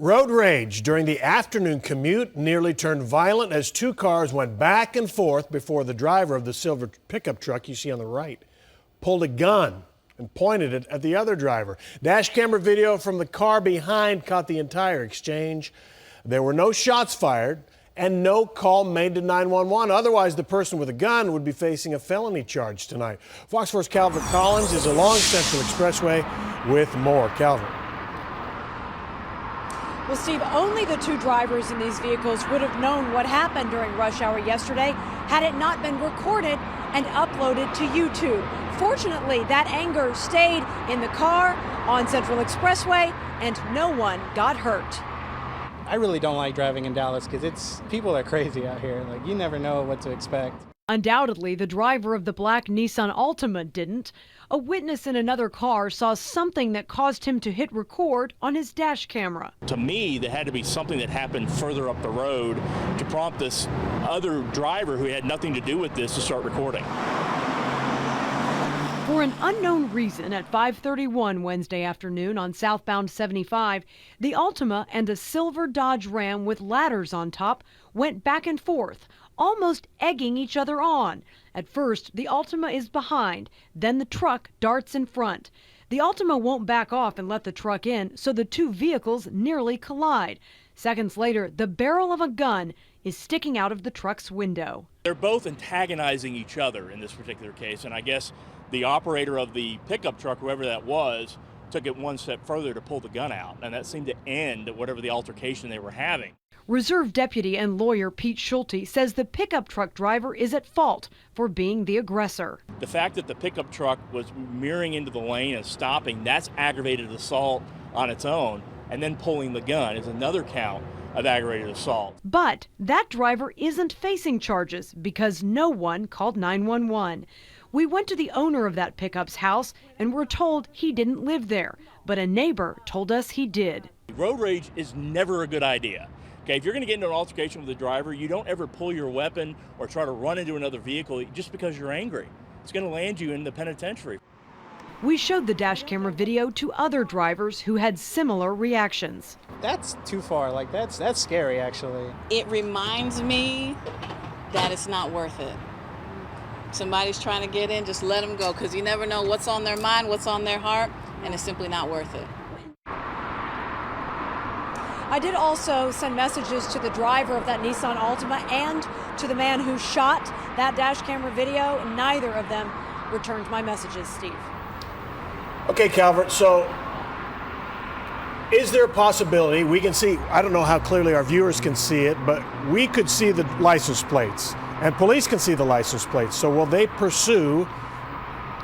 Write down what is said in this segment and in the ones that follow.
Road rage during the afternoon commute nearly turned violent as two cars went back and forth before the driver of the silver pickup truck you see on the right pulled a gun and pointed it at the other driver. Dash camera video from the car behind caught the entire exchange. There were no shots fired and no call made to 911. Otherwise, the person with a gun would be facing a felony charge tonight. Fox 4's Calvert Collins is along Central Expressway with more. Calvert. Well, Steve, only the two drivers in these vehicles would have known what happened during rush hour yesterday had it not been recorded and uploaded to YouTube. Fortunately, that anger stayed in the car on Central Expressway and no one got hurt. I really don't like driving in Dallas because people are crazy out here. Like, you never know what to expect. Undoubtedly, the driver of the black Nissan Altima didn't. A witness in another car saw something that caused him to hit record on his dash camera. To me, there had to be something that happened further up the road to prompt this other driver who had nothing to do with this to start recording. For an unknown reason, at 5:31 Wednesday afternoon on southbound 75, the Altima and a silver Dodge Ram with ladders on top went back and forth, almost egging each other on. At first, the Altima is behind, then the truck darts in front. The Altima won't back off and let the truck in, so the two vehicles nearly collide. Seconds later, the barrel of a gun is sticking out of the truck's window. They're both antagonizing each other in this particular case, and I guess the operator of the pickup truck, whoever that was, took it one step further to pull the gun out, and that seemed to end whatever the altercation they were having. Reserve Deputy and lawyer Pete Schulte says the pickup truck driver is at fault for being the aggressor. The fact that the pickup truck was mirroring into the lane and stopping, that's aggravated assault on its own, and then pulling the gun is another count of aggravated assault. But that driver isn't facing charges because no one called 911. We went to the owner of that pickup's house and were told he didn't live there, but a neighbor told us he did. Road rage is never a good idea. Okay, if you're going to get into an altercation with a driver, you don't ever pull your weapon or try to run into another vehicle just because you're angry. It's going to land you in the penitentiary. We showed the dash camera video to other drivers who had similar reactions. That's too far. Like, that's scary, actually. It reminds me that it's not worth it. Somebody's trying to get in, just let them go, because you never know what's on their mind, what's on their heart, and it's simply not worth it. I did also send messages to the driver of that Nissan Altima and to the man who shot that dash camera video. Neither of them returned my messages, Steve. Okay, Calvert, so is there a possibility we can see, I don't know how clearly our viewers can see it, but we could see the license plates and police can see the license plates. So will they pursue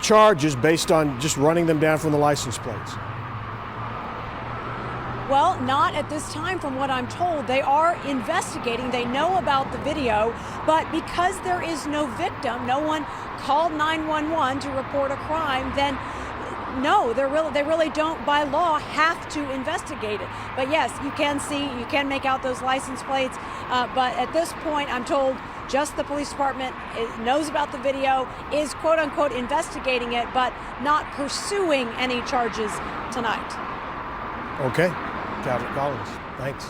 charges based on just running them down from the license plates? Well, not at this time from what I'm told. They are investigating. They know about the video, but because there is no victim, no one called 911 to report a crime, then no, they really don't by law have to investigate it. But yes, you can make out those license plates, but at this point I'm told just the police department knows about the video, is quote unquote investigating it, but not pursuing any charges tonight. Okay. Calvert Collins, thanks.